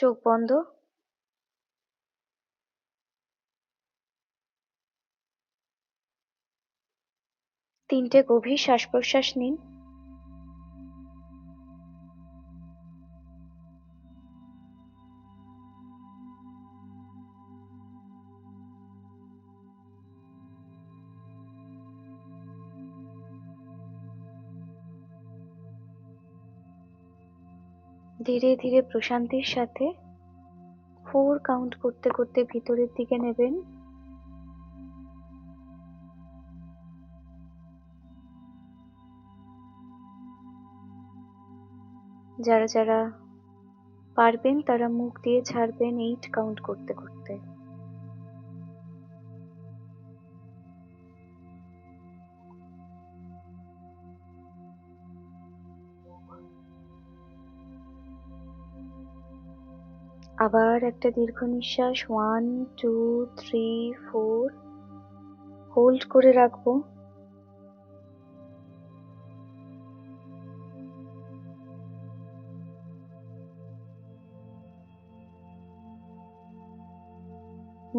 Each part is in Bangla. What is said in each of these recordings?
চোখ বন্ধ। তিনটে গভীর শ্বাস প্রশ্বাস নিন। ধীরে ধীরে প্রশান্তির সাথে 4 কাউন্ট করতে করতে ভিতরের দিকে নেবেন। যারা যারা পারবেন তারা মুখ দিয়ে ছাড়বেন 8 কাউন্ট করতে করতে। আবার একটা দীর্ঘ নিঃশ্বাস 1 2 3 4 হোল্ড করে রাখবো।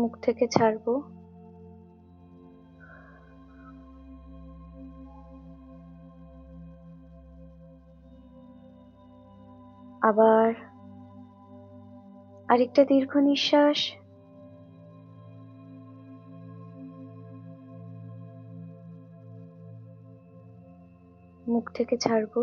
মুখ থেকে ছাড়বো। আবার আরেকটা দীর্ঘ নিঃশ্বাস। মুখ থেকে ছাড়বো।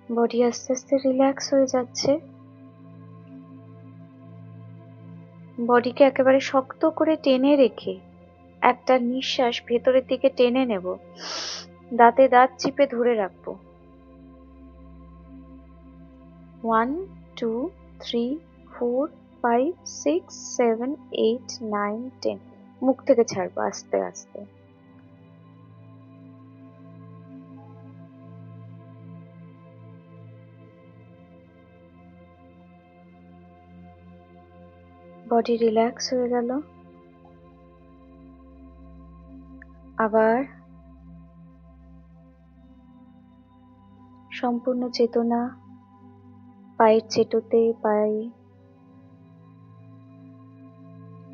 বডি আস্তে আস্তে রিল্যাক্স হয়ে যাচ্ছে। বডিকে একেবারে শক্ত করে টেনে রেখে একটা নিঃশ্বাস ভেতরের দিকে টেনে নেব। দাঁতে দাঁত চিপে ধরে রাখবো। 1 2 3 4 5 6 7 8 9 10 মুখ থেকে ছাড়বো আস্তে আস্তে। বডি রিল্যাক্স হয়ে গেল। আবার সম্পূর্ণ চেতনা পায়ের চেটোতে পায়ে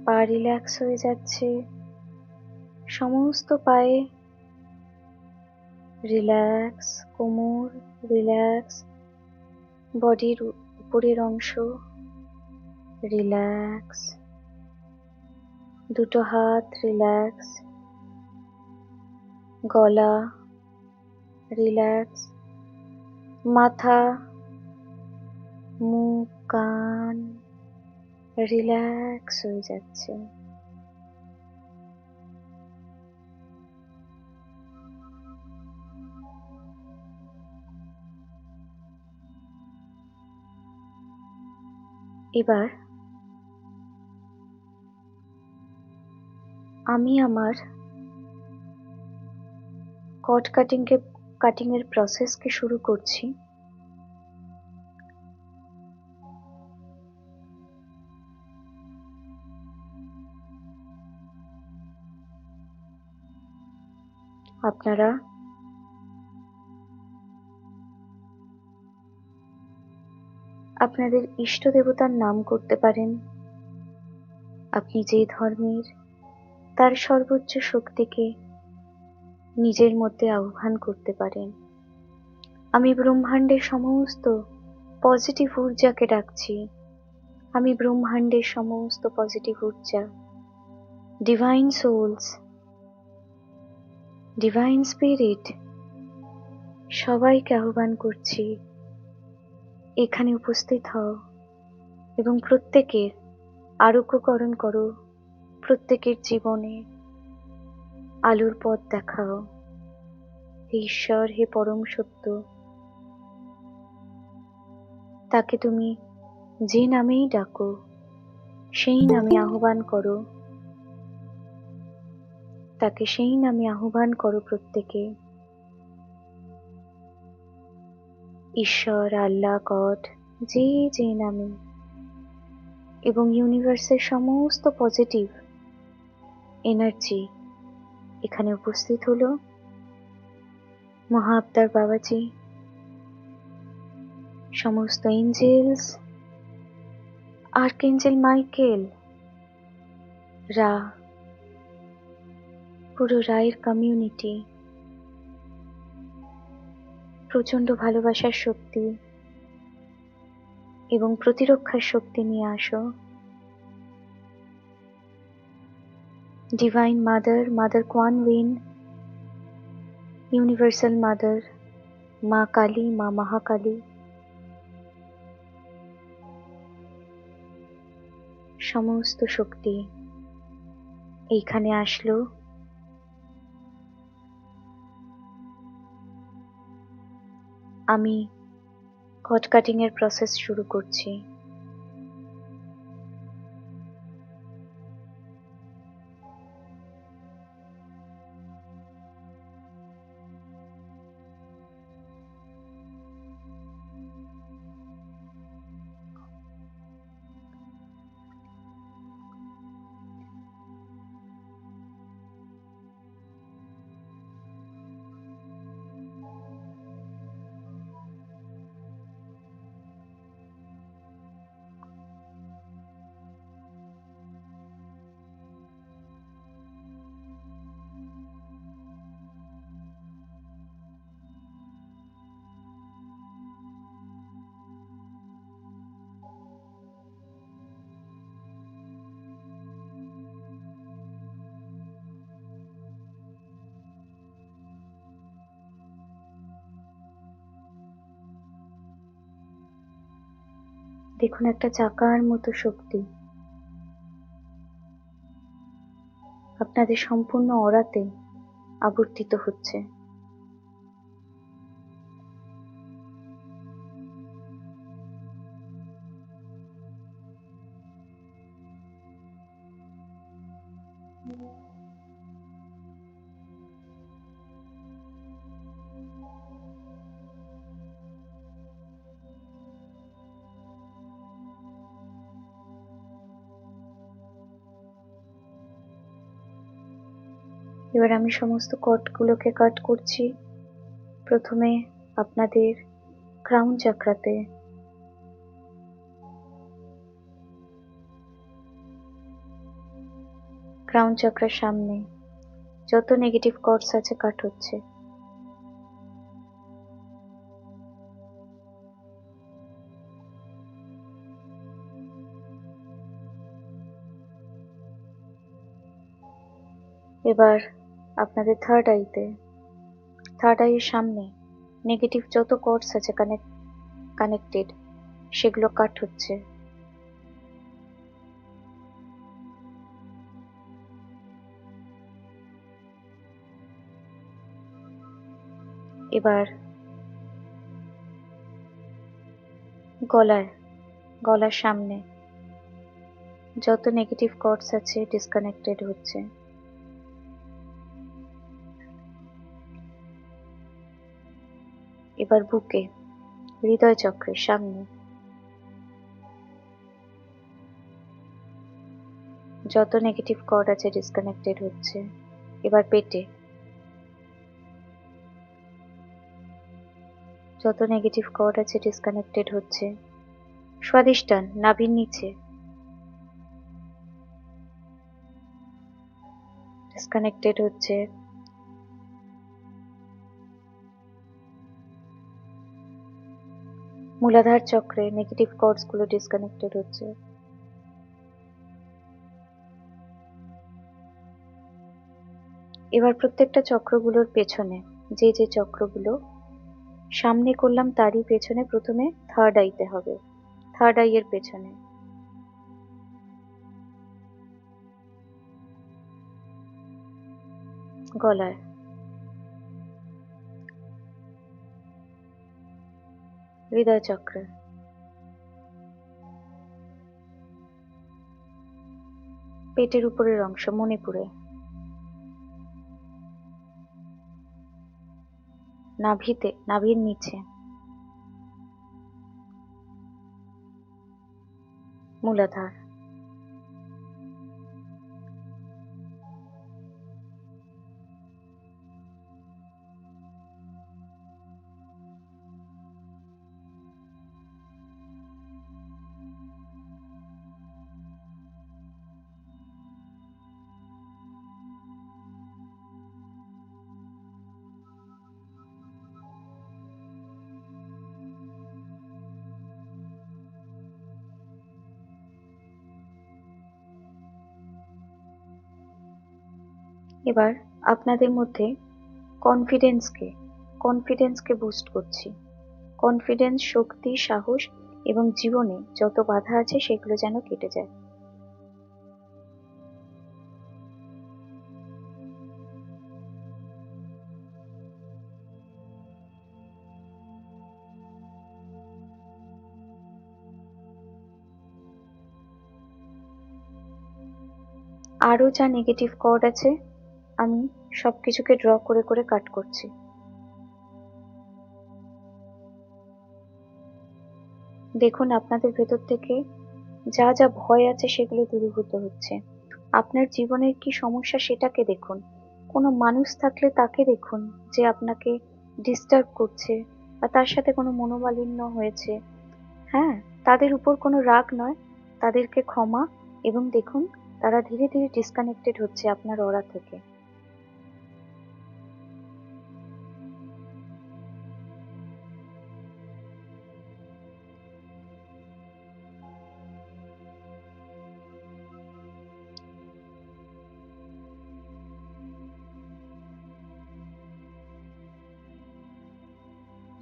পা রিল্যাক্স হয়ে যাচ্ছে। সমস্ত পায়ে রিল্যাক্স, কোমর রিল্যাক্স, বডির উপরের অংশ রিল্যাক্স, দুটো হাত রিল্যাক্স, গলা রিল্যাক্স, মাথা, মুখ, কান রিল্যাক্স হয়ে যাচ্ছে। এবার আমি আমার কর্ড কাটিং এর প্রসেসকে শুরু করছি। আপনারা আপনাদের ইষ্ট দেবতার নাম করতে পারেন। আপনি যে ধর্মের তার সর্বোচ্চ শক্তিকে নিজের মধ্যে আহ্বান করতে পারেন। আমি ব্রহ্মাণ্ডের সমস্ত পজিটিভ ঊর্জাকে ডাকছি। আমি ব্রহ্মাণ্ডের সমস্ত পজিটিভ ঊর্জা, ডিভাইন সোলস, ডিভাইন স্পিরিট সবাইকে আহ্বান করছি, এখানে উপস্থিত হও এবং প্রত্যেকের আরোগ্যকরণ করো। প্রত্যেকের জীবনে আলোর পথ দেখাও। হে ঈশ্বর, হে পরম সত্য, তাকে তুমি যে নামেই ডাকো সেই নামে আহ্বান করো। তাকে সেই নামে আহ্বান করো প্রত্যেকে। ঈশ্বর, আল্লাহ, গড, যে যে নামে এবং ইউনিভার্সের সমস্ত পজিটিভ এনার্জি এখানে উপস্থিত হলো। মহাবতার বাবাজি, সমস্ত এঞ্জেলস, আর্কএঞ্জেল মাইকেল, রা, পুরো রায়ের কমিউনিটি, প্রচন্ড ভালোবাসার শক্তি এবং প্রতিরক্ষার শক্তি নিয়ে আসো। Divine mother, mother Kuan Yin, universal mother, মা কালী, মা মহাকালী, সমস্ত শক্তি এইখানে আসলো। আমি কট কাটিং এর প্রসেস শুরু করছি। দেখুন, একটা চাকার মতো শক্তি আপনাদের সম্পূর্ণ অরাতে আবর্তিত হচ্ছে। এবার আমি সমস্ত কটগুলোকে কাট করছি। প্রথমে আপনাদের ক্রাউন চাকরাতে, ক্রাউন চাকরার সামনে যত নেগেটিভ কর্ডস আছে কাট হচ্ছে। এবার আপনাদের থার্ড আইয়ের সামনে নেগেটিভ যত কর্ডস আছে কানেক্টেড সেগুলো কাট হচ্ছে। এবার গলার সামনে যত নেগেটিভ কর্ডস আছে ডিসকানেক্টেড হচ্ছে। এবার বুকে, হৃদয় চক্রের সামনে যত নেগেটিভ কর্ড আছে ডিসকানেক্টেড হচ্ছে। এবার পেটে যত নেগেটিভ কর্ড আছে ডিসকানেক্টেড হচ্ছে। স্বাদিষ্টান, নাভির নিচে ডিসকানেক্টেড হচ্ছে। মূলাধার চক্রে নেগেটিভ কর্ডস গুলো ডিসকানেক্টেড হচ্ছে। এবার প্রত্যেকটা চক্রগুলোর পেছনে, যে যে চক্রগুলো সামনে করলাম তারই পেছনে প্রথমে থার্ড আইতে হবে। থার্ড আইয়ের পেছনে গলায়, হৃদয় চক্রে, পেটের উপরের অংশ মণিপুরে, নাভির নিচে, মূলাধার, এবার আপনাদের মধ্যে কনফিডেন্সকে বুস্ট করছি। কনফিডেন্স, শক্তি, সাহস এবং জীবনে যত বাধা আছে সেগুলো যেন কেটে যায়। আরো যা নেগেটিভ কর্ড আছে আমি সবকিছুকে ড্র করে করে কাট করছি। দেখুন আপনাদের ভেতর থেকে যা যা ভয় আছে সেগুলো দূরীভূত হচ্ছে। আপনার জীবনের কি সমস্যা সেটাকে দেখুন। কোনো মানুষ থাকলে তাকে দেখুন যে আপনাকে ডিস্টার্ব করছে বা তার সাথে কোনো মনোমালিন্য হয়েছে। হ্যাঁ, তাদের উপর কোনো রাগ নয়, তাদেরকে ক্ষমা, এবং দেখুন তারা ধীরে ধীরে ডিসকানেক্টেড হচ্ছে আপনার অরা থেকে।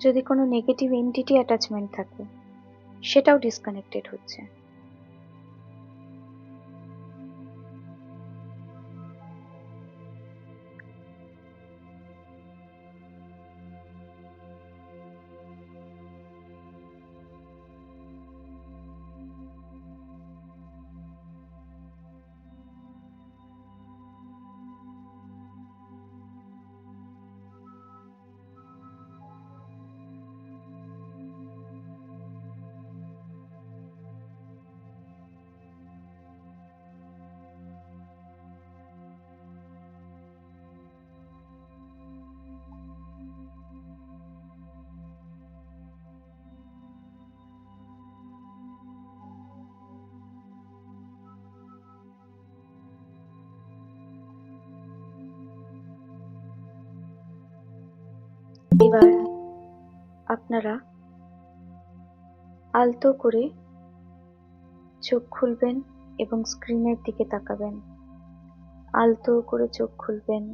যদি কোনো নেগেটিভ এন্টিটি অ্যাটাচমেন্ট থাকে সেটাও ডিসকানেক্টেড হচ্ছে। এবার আপনারা আলতো করে চোখ খুলবেন এবং স্ক্রিনের দিকে তাকাবেন। আলতো করে চোখ খুলবেন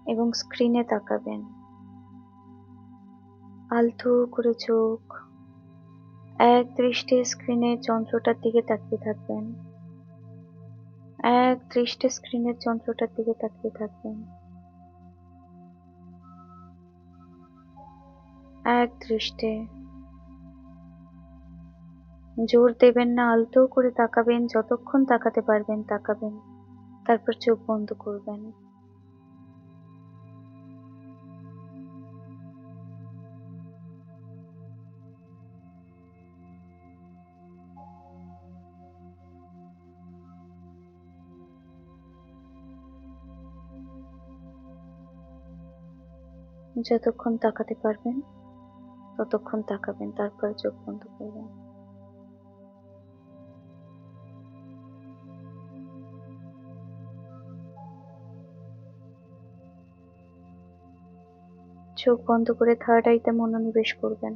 এবং স্ক্রিনে তাকাবেন। আলতো করে চোখ এক দৃষ্টে স্ক্রিনের যন্ত্রটার দিকে তাকিয়ে থাকবেন। এক দৃষ্টে স্ক্রিনের যন্ত্রটার দিকে তাকিয়ে থাকবেন। এক দৃষ্টে। জোর দেবেন না, আলতো করে তাকাবেন, যতক্ষণ তাকাতে পারবেন তাকাবেন, তারপর চোখ বন্ধ করবেন। যতক্ষণ তাকাতে পারবেন ততক্ষণ তাকাবেন, তারপর চোখ বন্ধ করবেন। চোখ বন্ধ করে থার্ড আইতে মনোনিবেশ করবেন।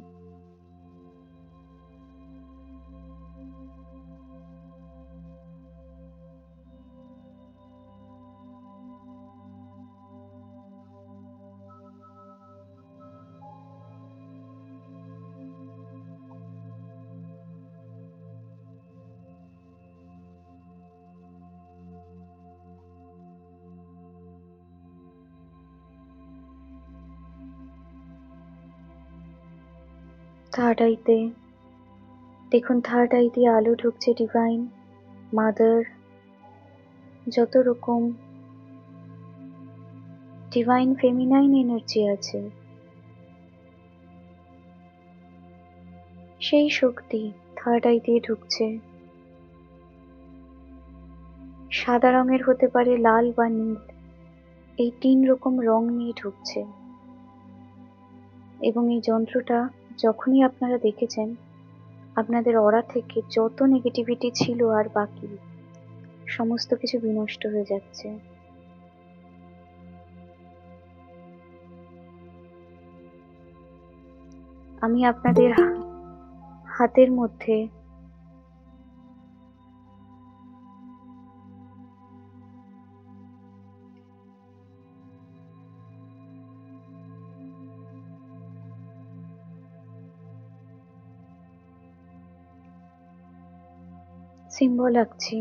থার্ড আইতে দেখুন, থার্ড আই দিয়ে আলো ঢুকছে। ডিভাইন মাদার, যত রকম ডিভাইন ফেমিনাইন এনার্জি আছে সেই শক্তি থার্ড আই দিয়ে ঢুকছে। সাদা রঙের হতে পারে, লাল বা নীল, এই 3 রকম রং নিয়ে ঢুকছে। এবং এই যন্ত্রটা যখনই আপনারা দেখেছেন, আপনাদের অরা থেকে যত নেগেটিভিটি ছিল আর বাকি সমস্ত কিছু বিনষ্ট হয়ে যাচ্ছে। আমি আপনাদের হাতের মধ্যে সিম্বল আঁকছি।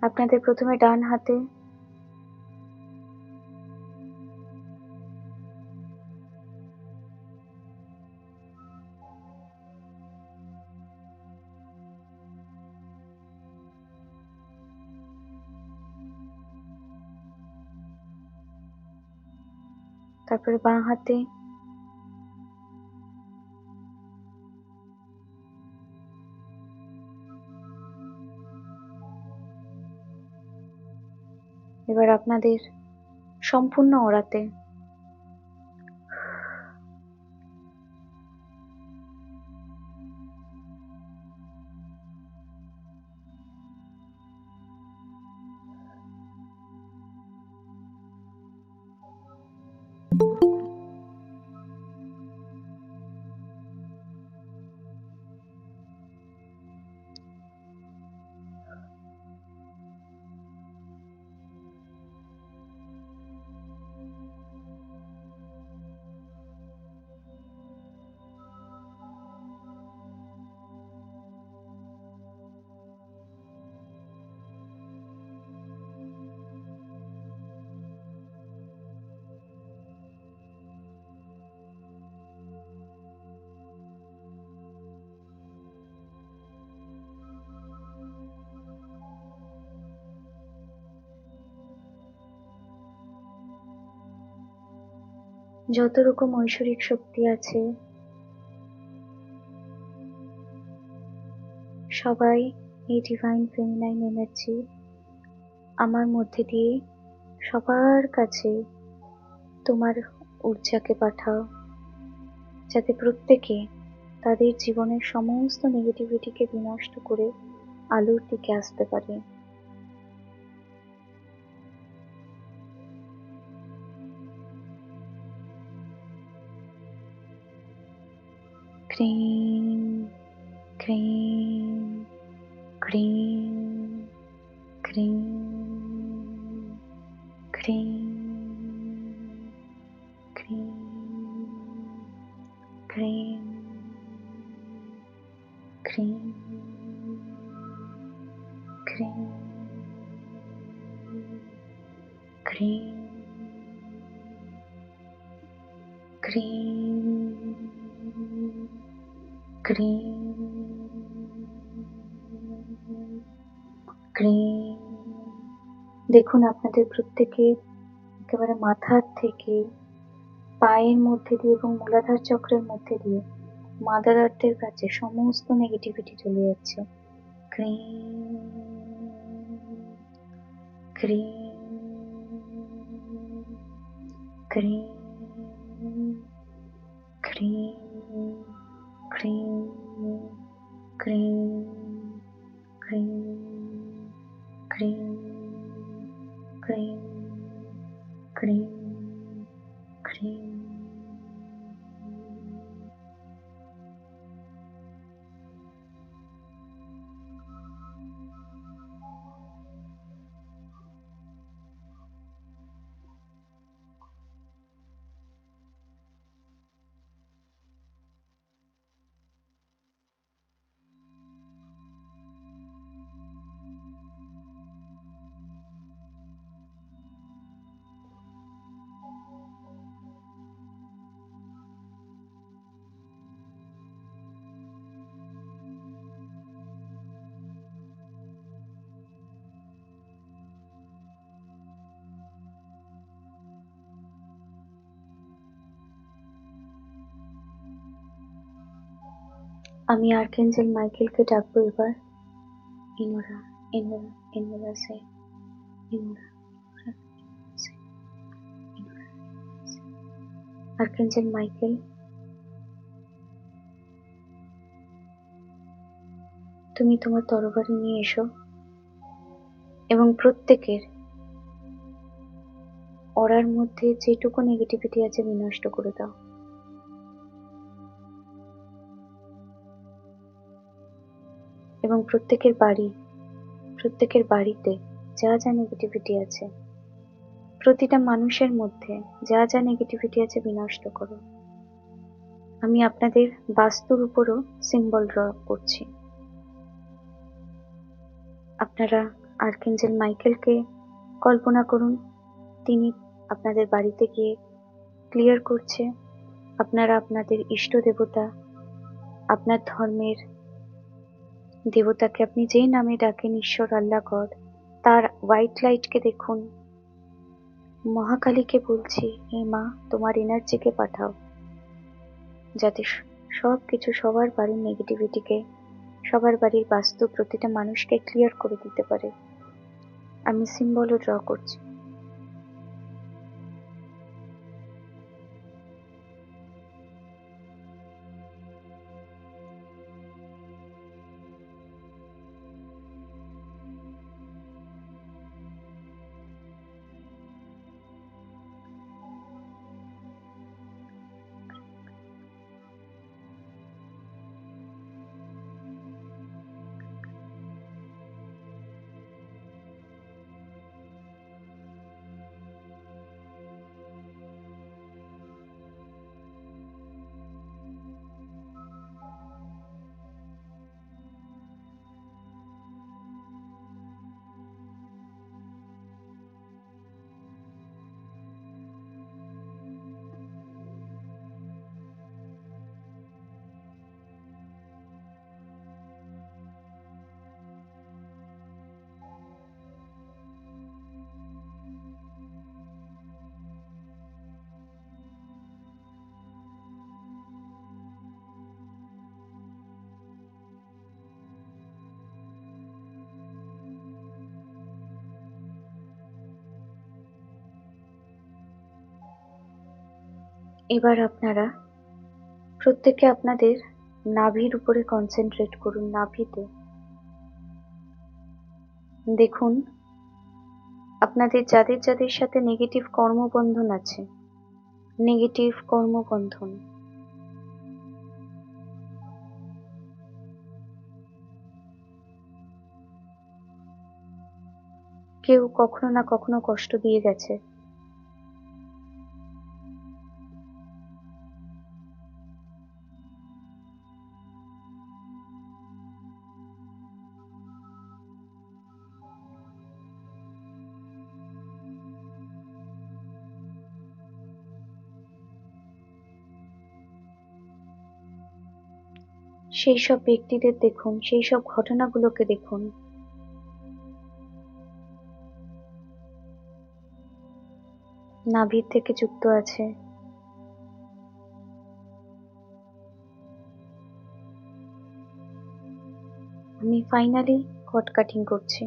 আপনাদের প্রথমে ডান হাতে, তারপরে বাঁ হাতে, এবার আপনাদের সম্পূর্ণ ওড়াতে যত রকম ঐশ্বরিক শক্তি আছে সবাই এই ডিভাইন ফেমিনাইন এনার্জি আমার মধ্যে দিয়ে সবার কাছে তোমার ঊর্জাকে পাঠাও, যাতে প্রত্যেকে তাদের জীবনের সমস্ত নেগেটিভিটিকে বিনষ্ট করে আলোর দিকে আসতে পারে। Cream cream cream cream cream cream cream cream cream cream cream cream cream. দেখুন আপনাদের প্রত্যেকে একেবারে মাথার থেকে পায়ের মধ্যে দিয়ে এবং মূলাধার চক্রের মধ্যে দিয়ে মাদার আর্থের কাছে সমস্ত নেগেটিভিটি চলে যাচ্ছে। Cream cream cream cream cream cream cream cream cream cream cream. আমি আর্কএঞ্জেল মাইকেলকে ডাকবো এবার। ইনোরা ইনোরা ইনোরা সে ইনোরা আর্কএঞ্জেল মাইকেল, তুমি তোমার তরবারি নিয়ে এসো এবং প্রত্যেকের অরার মধ্যে যেটুকু নেগেটিভিটি আছে বিনষ্ট করে দাও। এবং প্রত্যেকের বাড়িতে যা যা নেগেটিভিটি আছে প্রতিটা মানুষের মধ্যে যা যা নেগেটিভিটি আছে বিনষ্ট করো। আমি আপনাদের বাস্তুর উপরও সিম্বল ড্র করছি। আপনারা আর্কএঞ্জেল মাইকেলকে কল্পনা করুন, তিনি আপনাদের বাড়িতে গিয়ে ক্লিয়ার করছে। আপনারা আপনাদের ইষ্ট দেবতা, আপনার ধর্মের দেবতাকে আপনি যেই নামে ডাকেন, ঈশ্বর, আল্লাহ, গড, তার হোয়াইট লাইটকে দেখুন। মহাকালীকে বলছি, হে মা, তোমার এনার্জিকে পাঠাও যাতে সবকিছু সবার বাড়ির নেগেটিভিটিকে, সবার বাড়ির বাস্তু প্রতিটা মানুষকে ক্লিয়ার করে দিতে পারে। আমি সিম্বলও ড্র করছি। এবার আপনারা প্রত্যেকে আপনাদের নাভির উপরে কনসেন্ট্রেট করুন। নাভিতে দেখুন আপনাদের যাদের যাদের সাথে নেগেটিভ কর্মবন্ধন আছে, নেগেটিভ কর্মবন্ধন, কেউ কখনো না কখনো কষ্ট দিয়ে গেছে, সেই সব ব্যক্তিদের দেখুন, সেই সব ঘটনাগুলোকে দেখুন। নাভির থেকে যুক্ত আছে। আমি ফাইনালি কট কাটিং করছি।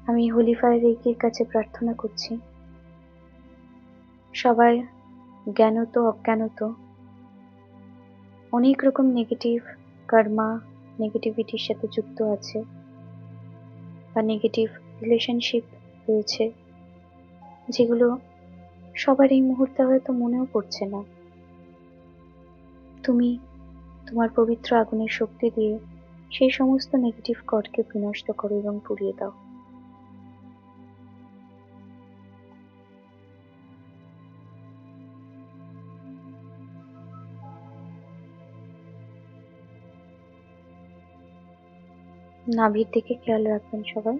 আমি হোলি ফায়ার রেইকির কাছে প্রার্থনা করছি, সবাই জ্ঞানত অজ্ঞানত অনেক রকম নেগেটিভ কর্মা, নেগেটিভিটির সাথে যুক্ত আছে বা নেগেটিভ রিলেশনশিপ রয়েছে, যেগুলো সবার এই মুহূর্তে হয়তো মনেও পড়ছে না। তুমি তোমার পবিত্র আগুনের শক্তি দিয়ে সেই সমস্ত নেগেটিভ গডকে বিনষ্ট করো এবং পুড়িয়ে দাও। নাভির দিকে খেয়াল রাখবেন সবাই।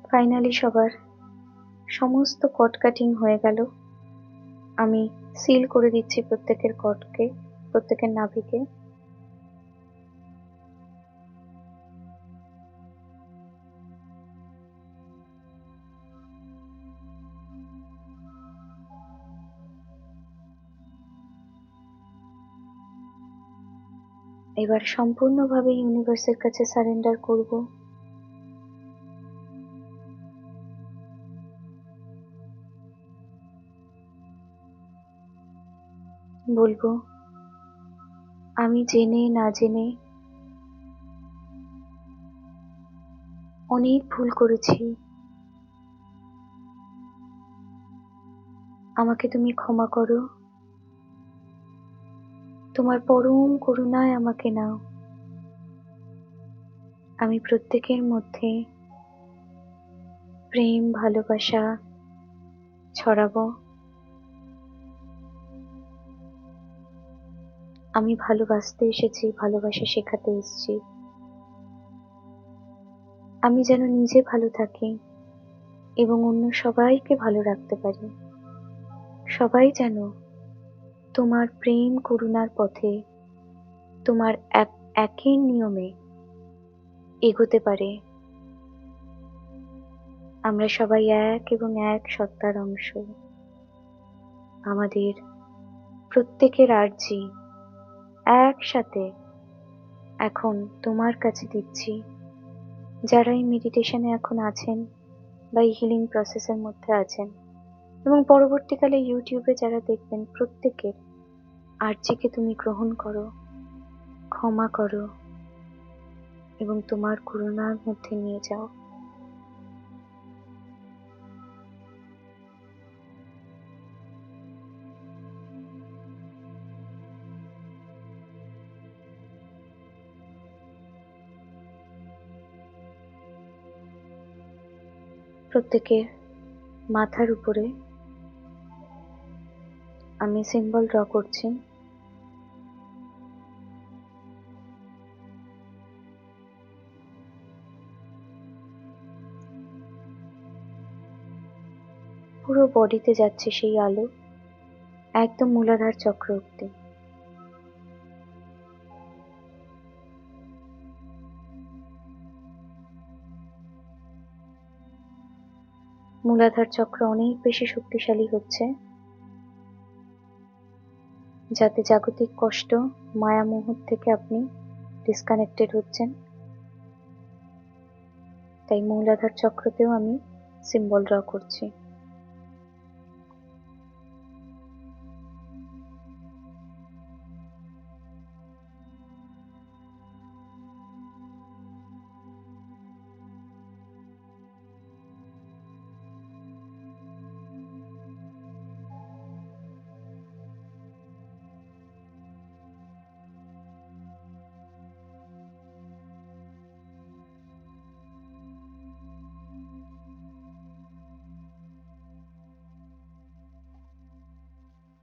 ফাইনালি সবার সমস্ত কট কাটিং হয়ে গেল। আমি সিল করে দিচ্ছি প্রত্যেকের কটকে, প্রত্যেকের নাভিকে। এবার সম্পূর্ণভাবে ইউনিভার্সের কাছে সারেন্ডার করব। বলবো, আমি জেনে না জেনে অনেক ভুল করেছি, আমাকে তুমি ক্ষমা করো, তোমার পরম করুণায় আমাকে নাও। আমি প্রত্যেকের মধ্যে প্রেম ভালোবাসা ছড়াবো। আমি ভালোবাসতে এসেছি, ভালোবাসা শেখাতে এসেছি। আমি যেন নিজে ভালো থাকি এবং অন্য সবাইকে ভালো রাখতে পারি। সবাই যেন তোমার প্রেম করুণার পথে, তোমার একের নিয়মে এগোতে পারে। আমরা সবাই এক এবং এক সত্তার অংশ। আমাদের প্রত্যেকের আর্জি একসাথে এখন তোমার কাছে দিচ্ছি। যারা এই মেডিটেশনে এখন আছেন বা এই হিলিং প্রসেসের মধ্যে আছেন এবং পরবর্তীকালে ইউটিউবে যারা দেখবেন, প্রত্যেকের আর্জিকে তুমি গ্রহণ করো, ক্ষমা করো এবং তোমার করুণার মধ্যে নিয়ে যাও। প্রত্যেকের মাথার উপরে আমি সিম্বল ড্র করছি। পুরো বডিতে যাচ্ছে সেই আলো, একদম মূলাধার চক্র অব্দি। মূলাধার চক্র অনেক বেশি শক্তিশালী হচ্ছে, যাতে জাগতিক কষ্ট, মায়ামোহ থেকে আপনি ডিসকানেক্টেড হচ্ছেন। তাই মূলাধার চক্রতেও আমি সিম্বল ড্র করছি।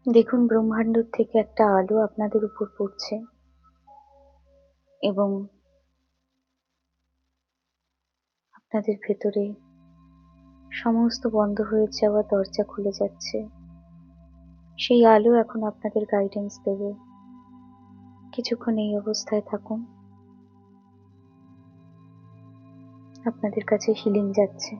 দেখুন, ব্রহ্মাণ্ড থেকে একটা আলো আপনাদের উপর পড়ছে এবং আপনাদের ভেতরে সমস্ত বন্ধ হয়ে যাওয়া দরজা খুলে যাচ্ছে। সেই আলো এখন আপনাদের গাইডেন্স দেবে। কিছুক্ষণ এই অবস্থায় থাকুন, আপনাদের কাছে হিলিং যাচ্ছে।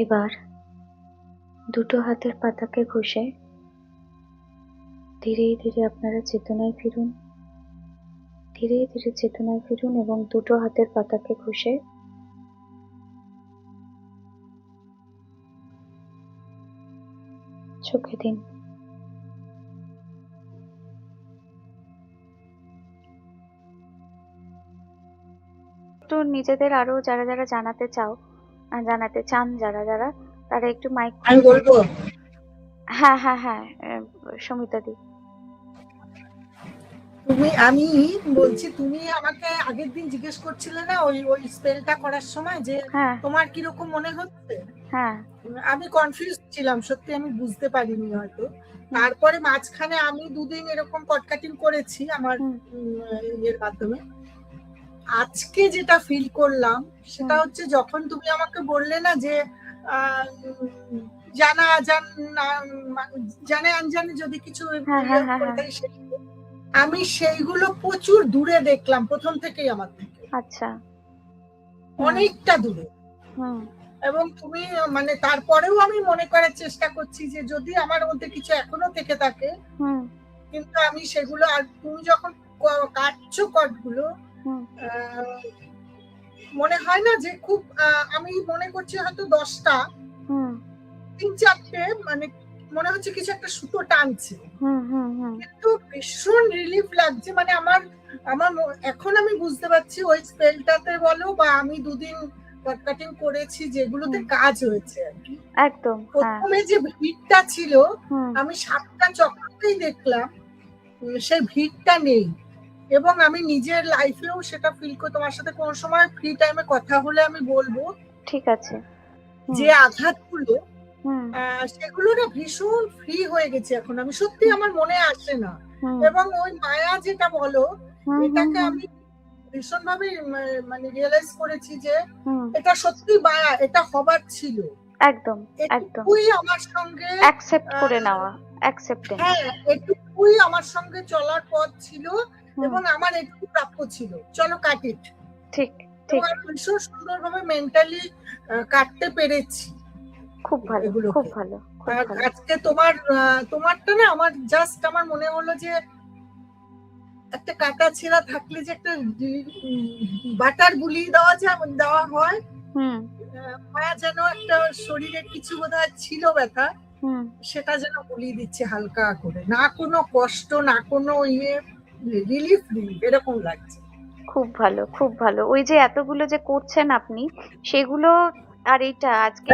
এবার দুটো হাতের পাতাকে ঘষে ধীরে ধীরে আপনারা চেতনায় ফিরুন। ধীরে ধীরে চেতনায় ফিরুন এবং দুটো হাতের পাতাকে ঘষে চোখে দিন। একটু নিজেদের আরো যারা যারা জানাতে জানাতে চান যারা তারা একটু মাইক আমি বলবো। হ্যাঁ হ্যাঁ হ্যাঁ সমিতা দি। আমি বলছি, তুমি আমাকে আগের দিন জিজ্ঞেস করছিলে না ওই স্পেলটা করার সময় যে হ্যাঁ তোমার কিরকম মনে হচ্ছে। হ্যাঁ আমি কনফিউজ ছিলাম, সত্যি আমি বুঝতে পারিনি হয়তো। তারপরে মাঝখানে আমি দুদিন এরকম কট কাটিং করেছি আমার ইয়ের মাধ্যমে। আজকে যেটা ফিল করলাম সেটা হচ্ছে যখন তুমি আমাকে বললে না যে জানে আনজানে যদি কিছু আমি সেইগুলো প্রচুর দূরে দেখলাম প্রথম থেকেই আমার থেকে। আচ্ছা, অনেকটা দূরে। এবং তুমি মানে তারপরেও আমি মনে করার চেষ্টা করছি যে যদি আমার মধ্যে কিছু এখনো থেকে থাকে, কিন্তু আমি সেগুলো, আর তুমি যখন কাটছো কটগুলো মনে হয় না যে খুব, আমি মনে করছি হয়তো 10টা 3-4টে মানে মনে হচ্ছে কিছু একটা সুতো টানছে, কিন্তু ভীষণ রিলিফ লাগছে। মানে আমার এখন আমি বুঝতে পারছি ওই স্পেলটাতে বলো বা আমি দুদিন কাট কাটিং করেছি যেগুলোতে কাজ হয়েছে আর কি। একদম প্রথমে যে ভিড়টা ছিল আমি 7টা চক্রতেই দেখলাম সেই ভিড়টা নেই। এবং আমি নিজের লাইফেও সেটা ফিল করি। তোমার সাথে কোন সময় ফ্রি টাইমে কথা হলে আমি বলবো, ঠিক আছে, যে আঘাতগুলো সেগুলো না ভীষণ ফ্রি হয়ে গেছে এখন। আমি সত্যি আমার মনে আসে না। এবং ওই মায়া যেটা বলো, এটাকে আমি ভীষণ ভাবে মানে রিয়েলাইজ করেছি যে এটা সত্যি মায়া, এটা হবার ছিল। একদম এটুকুই আমার সঙ্গে অ্যাকসেপ্ট করে নেওয়া, অ্যাকসেপ্টেন্স। হ্যাঁ, এটুকুই আমার সঙ্গে চলার পথ ছিল এবং আমার একটু প্রাপ্য ছিল। চলো কাট ইট। ঠিক ঠিক। আমি ভীষণ সুন্দরভাবে মেন্টালি কাটতে পেরেছি। খুব ভালো, খুব ভালো। আজকে তোমারটা না আমার জাস্ট আমার মনে হলো যে একটা কাটা ছেঁড়া থাকলে যে একটা বাটার বুলিয়ে দেওয়া হয়, মায়া যেন একটা শরীরে কিছু বোধহয় ছিল ব্যথা, সেটা যেন বুলিয়ে দিচ্ছে হালকা করে, না কোনো কষ্ট, না কোনো রিলিফ এরকম লাগছে। খুব ভালো, খুব ভালো। ওই যে এতগুলো যে করছেন আপনি সেগুলো, আর এইটা আজকে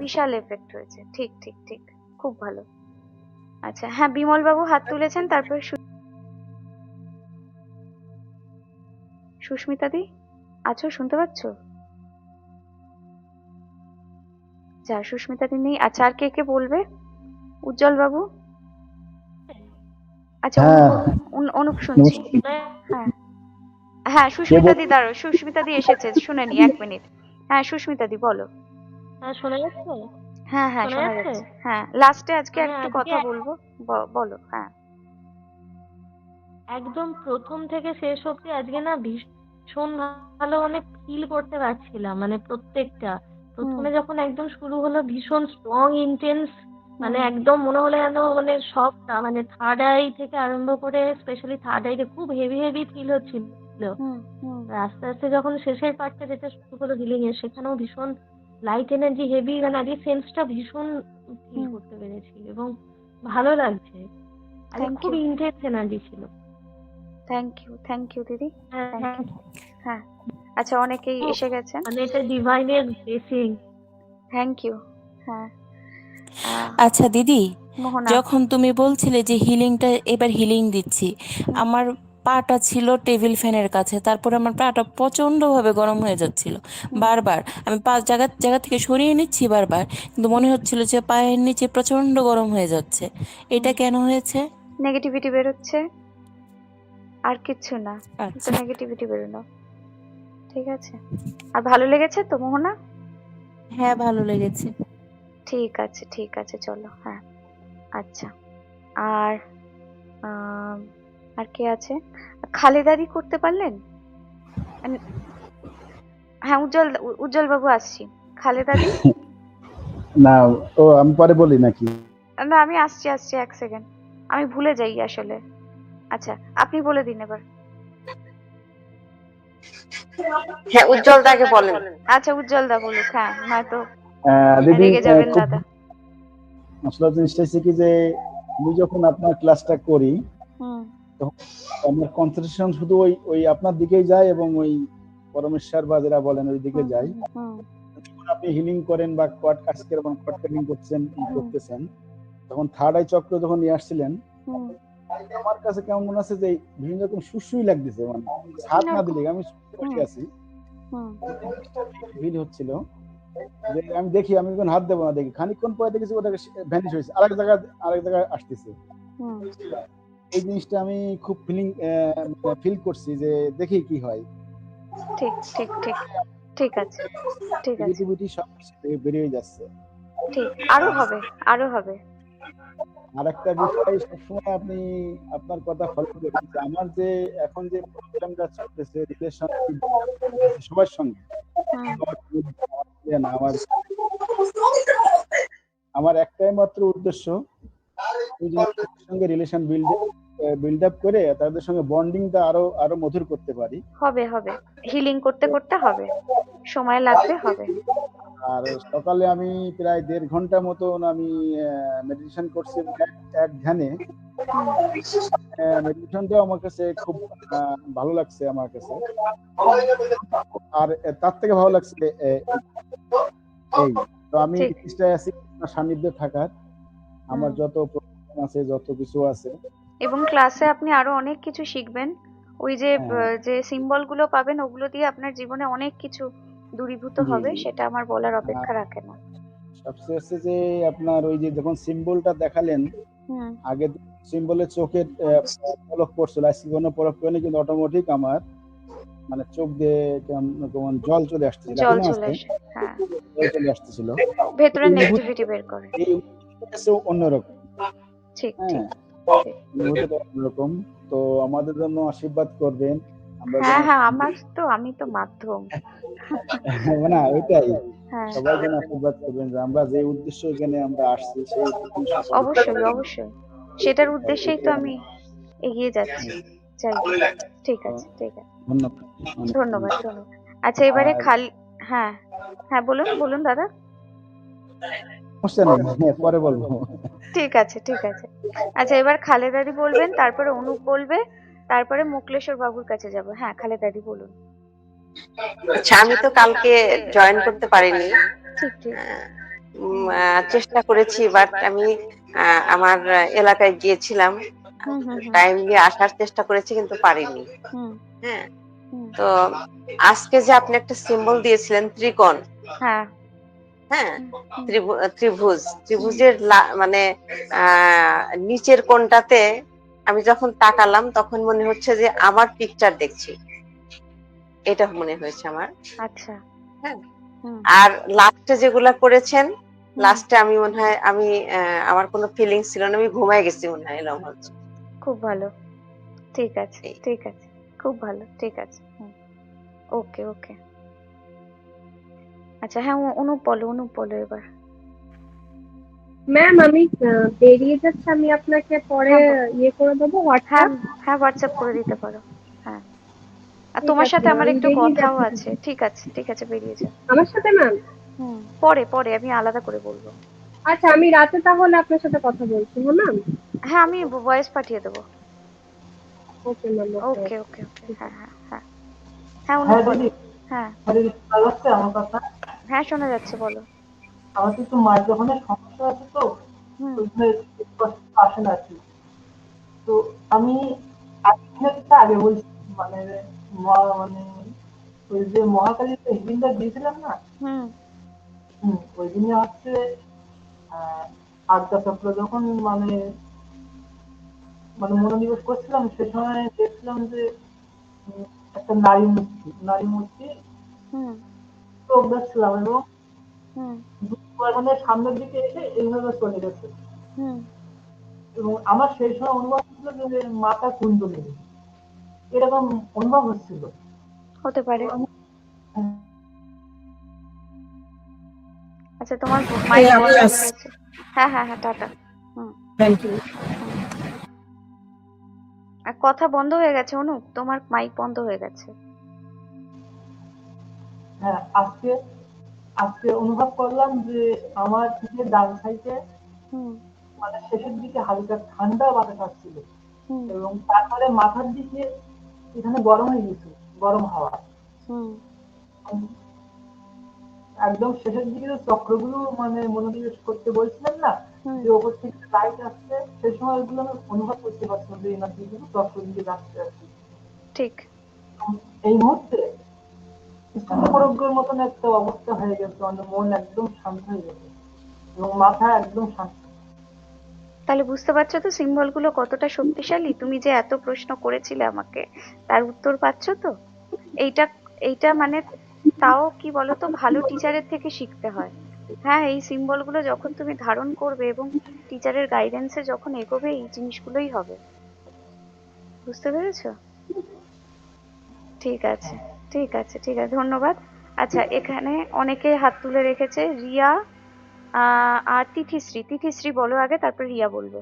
বিশাল এফেক্ট হয়েছে। ঠিক ঠিক ঠিক, খুব ভালো। আচ্ছা, হ্যাঁ, বিমল বাবু হাত তুলেছেন, তারপর সুস্মিতা দি আছো, শুনতে পাচ্ছ? যা, সুস্মিতা দি নেই। আচ্ছা, আর কে কে বলবে? উজ্জ্বল বাবু, আচ্ছা, অনুপ শুনছি। হ্যাঁ হ্যাঁ, সুস্মিতা দি দাঁড়াও, সুস্মিতা দি এসেছে, শুনে নি, 1 মিনিট। হ্যাঁ, সুস্মিতা দি বলো। হ্যাঁ, শোনা যাচ্ছে? হ্যাঁ হ্যাঁ, শোনা যাচ্ছে। হ্যাঁ, লাস্টে আজকে একটু কথা বলবো, বলো। হ্যাঁ, একদম প্রথম থেকে শেষ অব্দি আজকে না ভীষণ ভালো মানে ফিল করতে পারছিলাম। মানে প্রত্যেকটা প্রথমে যখন একদম শুরু হলো ভীষণ স্ট্রং ইন্টেন্স, মানে একদম মনে হলো যেন মানে সবটা মানে থার্ড আই থেকে আরম্ভ করে স্পেশালি থার্ড আইতে খুব হেভি হেভি ফিল হচ্ছিল। আস্তে আস্তে যখন শেষের পার্টটা যেটা শুরু হলো হিলিং এর, সেখানেও ভীষণ লাইট এনার্জি হেভি, মানে আজকে সেন্সটা ভীষণ ফিল করতে পেরেছি এবং ভালো লাগছে। আজকে খুব ইন্টেন্স এনার্জি ছিল। থ্যাংক ইউ দিদি। হ্যাঁ, আচ্ছা, অনেকেই এসে গেছেন। মানে এটা ডিভাইনের ব্লেসিং। Thank you. হ্যাঁ, আচ্ছা দিদি, মোহনা, যখন তুমি বলছিলে যে হিলিংটা এবার হিলিং দিচ্ছি, আমার পাটা ছিল টেবিল ফ্যানের কাছে, তারপরে আমার পাটা প্রচণ্ডভাবে গরম হয়ে যাচ্ছিল বারবার। আমি পা জায়গা জায়গা থেকে সরিয়ে নিচ্ছি বারবার, কিন্তু মনে হচ্ছিল যে পায়ের নিচে প্রচণ্ড গরম হয়ে যাচ্ছে। এটা কেন হয়েছে? নেগেটিভিটি বেরোচ্ছে, আর কিচ্ছু না। তো আচ্ছা, নেগেটিভিটি বেরোনো, ঠিক আছে। আর ভালো লেগেছে তো মোহনা? হ্যাঁ, ভালো লেগেছে। ঠিক আছে, ঠিক আছে, চলো। হ্যাঁ, আচ্ছা। আর আর কে আছে? খালেদারি করতে পারলেন? হ্যাঁ, উজ্জ্বল বাবু আসছি। খালেদারি না, ও আমি পরে বলি নাকি? না, আমি আসছি আসছি, এক সেকেন্ড, আমি ভুলে যাই আসলে। আচ্ছা, আপনি বলে দিন এবার। হ্যাঁ, উজ্জ্বল দাকে বলেন। আচ্ছা, উজ্জ্বল দা বলুক। হ্যাঁ, নয়তো দিদি, রেগে যাবেন খুব দাদা। আসলে জিনিসটা হচ্ছে কি যে আমি যখন আপনার ক্লাসটা করি হুম তখন আমার কনসেন্ট্রেশন শুধু ওই ওই আপনার দিকেই যায় এবং ওই পরমেশ্বর বা যারা বলেন ওই দিকে হুম যায়। হুম যখন আপনি হিলিং করেন বা কোয়াড কাজকে এবং কোয়াড কাটিং করছেন হুম করতেছেন, তখন থার্ড আই চক্র যখন নিয়ে আসছিলেন, হুম আমার কাছে কেমন মনে আছে যে বিভিন্ন রকম সুসুই লাগতেছে, মানে হাত না দিলে আমি বসে হুম আছি, হুম ফিল হচ্ছিল যে আমি দেখি, আমি যখন হাত দেবো না, দেখি খানিকক্ষণ পরে দেখেছি ওটা ভ্যানিশ হয়েছে, আরেক জায়গায় আসতেছে। হুম এই জিনিসটা আমি খুব ফিল করছি যে দেখি কি হয়। ঠিক ঠিক ঠিক ঠিক আছে, ঠিক আছে, নেগেটিভিটি সব কিছু থেকে বেরিয়ে যাচ্ছে। ঠিক। আরো হবে, আরো হবে। আর একটা বিষয় সবসময় আপনি আপনার কথা ফলো করি যে আমার যে এখন যে প্রবলেমটা চলতেছে রিলেশনশিপ সবার সঙ্গে, হুম না, আমার একটাই মাত্র উদ্দেশ্য, ওই যে তাদের সঙ্গে রিলেশন বিল্ড আপ করে তাদের সঙ্গে বন্ডিংটা আরো আরো মধুর করতে পারি। হবে হবে, হিলিং করতে করতে হবে, সময় লাগবে, হবে। আর সকালে আমি প্রায় 1.5 ঘন্টা মতন আমি মেডিটেশন করছি এক ধ্যানে। মেডিটেশনটাও আমার কাছে খুব ভালো লাগছে আমার কাছে। আর তার থেকে ভালো লাগছে এই তো আমি ঠিক। চেষ্টায় আছি সান্নিধ্যে থাকার, আমার যত প্রবলেম আছে যত কিছু আছে। এবং ক্লাসে আপনি আরো অনেক কিছু শিখবেন। ওই যে যে সিম্বল গুলো পাবেন, ওগুলো দিয়ে আপনার জীবনে অনেক কিছু দূরীভূত জি, হবে, জি। সেটা আমার বলার অপেক্ষা রাখে না। সবচেয়ে হচ্ছে যে আপনার ওই যে যখন সিম্বলটা দেখালেন, হুম আগে সিম্বলের চোখের পলক পড়ছিল, আজকে কোনো পলক পড়েনি, কিন্তু অটোমেটিক আমার মানে চোখ দিয়ে কেমন জল চলে আসতেছিল, জল এখনো চলে আসছে, আসে, হ্যাঁ। জল চলে আসতেছিল। ভেতরে এই মুহূর্তে নেগেটিভিটি বের করে। এই মুহূর্তে অন্যরকম। ঠিক হ্যাঁ, ঠিক ঠিক। মুহূর্তটা অন্যরকম। তো আমাদের জন্য আশীর্বাদ করবেন, আমরা যেন হ্যাঁ হ্যাঁ, আমি তো মাধ্যম। না ওইটাই, হ্যাঁ, সবাই যেন আশীর্বাদ করবেন যে আমরা যে উদ্দেশ্য এখানে আমরা আসছি সেই উদ্দেশ্য সফল করতে অবশ্যই পারি। অবশ্যই, সেটার হ্যাঁ, উদ্দেশ্যেই তো এটাই আমি এগিয়ে যাচ্ছি। যাই হোক, ঠিক আছে ঠিক আছে। ধন্যবাদ, অনেক ধন্যবাদ ধন্যবাদ। ধন্যবাদ। আচ্ছা, এবারে আর খালি। হ্যাঁ হ্যাঁ, বলুন বলুন দাদা। সমস্যা নেই, হ্যাঁ, পরে বলবো। ঠিক আছে ঠিক আছে। আচ্ছা, এবার খালেদাদি বলবেন, তারপরে অনুপ বলবে, তারপরে মোকলেশ্বর বাবুর কাছে যাব। হ্যাঁ, খালেদাদি বলুন। আচ্ছা, আমি তো কালকে জয়েন করতে পারিনি। ঠিক ঠিক। চেষ্টা করেছি, বাট আমি আমার এলাকায় গিয়েছিলাম, হুম হুম হুম টাইমলি আসার চেষ্টা করেছি কিন্তু পারিনি। হুম হ্যাঁ, হুম। তো আজকে যে আপনি একটা সিম্বল দিয়েছিলেন ত্রিকোণ, হ্যাঁ। হ্যাঁ, হুম হুম হুম ত্রিভুজের মানে নিচের কোণটাতে আমি যখন তাকালাম তখন মনে হচ্ছে যে আমার পিকচার দেখছি, এটা মনে হয়েছে আমার। আচ্ছা। হ্যাঁ, হুম আর লাস্টে যেগুলা করেছেন, হুম। লাস্টে আমি মনে হয় আমার কোনো ফিলিংস ছিল না, আমি ঘুমাই গেছি মনে হয়, এরকম হচ্ছে। খুব ভালো। ঠিক আছে এই ঠিক আছে। খুব ভালো, ঠিক আছে। হুম। ওকে ওকে। আচ্ছা, হ্যাঁ, অনুপ বলো, অনুপ বলো এবার। ম্যাম, আমি বেরিয়ে যাচ্ছি, আমি আপনাকে পরে হ্যাঁ ইয়ে করে দেবো হ্যাঁ হোয়াটসঅ্যাপ। হ্যাঁ, হোয়াটসঅ্যাপ করে দিতে পারো। হ্যাঁ, আর ঠিক তোমার আছে সাথে ম্যাম, আমার আমি একটু বেরিয়ে কথাও যাচ্ছি। আছে। ঠিক আছে ঠিক আছে, বেরিয়ে যাও। আমার সাথে ম্যাম? পরে পরে আমি আলাদা করে বলবো। আচ্ছা, আমি রাতে তাহলে আপনার সাথে কথা বলছি। হ্যাঁ ম্যাম। হ্যাঁ, আমি ভয়েস পাঠিয়ে দেবো। ওকে ম্যাম, ওকে ওকে ওকে। ওকে ওকে, ঠিক হ্যাঁ আছে। হ্যাঁ হ্যাঁ। হ্যাঁ, অনুপ বলো। হ্যাঁ আমার কথা হ্যাঁ, শোনা যাচ্ছে, বলো। আমার কিন্তু মাইক্রোফোনের সমস্যা আছে, তো হুম ওইখানে স্পষ্ট আসে না আর কি। তো আমি আজকে আগে বলছি, মানে মানে ওই যে মহাকালীর হিলিংটা দিয়েছিলাম না, হুম ওই দিনে হচ্ছে আদ্যা চক্র যখন মানে মানে মনোনিবেশ করছিলাম, সে সময় দেখছিলাম যে একটা নারী মূর্তি হুম চোখ দেখছিলাম, এবং হুম মানে সামনের দিকে এসে এইভাবে চলে গেছে। হুম। এবং আমার সেই সময় অনুভব হচ্ছিল যে মাথা কুণ্ডলী, এরকম অনুভব হচ্ছিল। হতে তো পারে। আমি আচ্ছা, তোমার মাইক আমি বন্ধ হয়ে আসছি। গেছে। হ্যাঁ হ্যাঁ হ্যাঁ, টাটা। হুম। Thank you. আর কথা বন্ধ হয়ে গেছে অনুপ, তোমার মাইক বন্ধ হয়ে গেছে। হ্যাঁ, আজকে আজকে অনুভব করলাম যে আমার পিঠের ডান সাইডে হুম মানে শেষের দিকে হালকা ঠান্ডা বাতাস আসছিল হুম এবং তারপরে মাথার দিকে এখানে গরম হয়ে গেছে, গরম হাওয়া। হুম একদম শেষের দিকে যে চক্রগুলো মানে মনোনিবেশ করতে বলছিলেন না, হুম যে ওপর থেকে লাইট আসছে, সেই সময় ওগুলো আমি অনুভব করতে পারছিলাম যে এনার্জি গুলো চক্র দিকে যাচ্ছে আর কি। ঠিক। এই মুহূর্তে স্থিতপ্রজ্ঞের মতন একটা অবস্থা হয়ে গেছে, মানে মন একদম শান্ত হয়ে গেছে এবং মাথা একদম শান্ত। তাহলে বুঝতে পারছো তো সিম্বল গুলো কতটা শক্তিশালী? তুমি যে এত প্রশ্ন করেছিলে আমাকে, তার উত্তর পাচ্ছ তো? এইটা এইটা মানে তাও কি বলতো, ভালো টিচারের থেকে শিখতে হয়। হ্যাঁ, এই সিম্বল গুলো যখন তুমি ধারণ করবে এবং টিচারের গাইডেন্সে যখন এগোবে, এই জিনিসগুলোই হবে। বুঝতে পেরেছো? ঠিক আছে, ঠিক আছে, ঠিক আছে, ধন্যবাদ। আচ্ছা, এখানে অনেকে হাত তুলে রেখেছে। রিয়া আর তিথিশ্রী। তিথিশ্রী বলো আগে, তারপর রিয়া বলবে।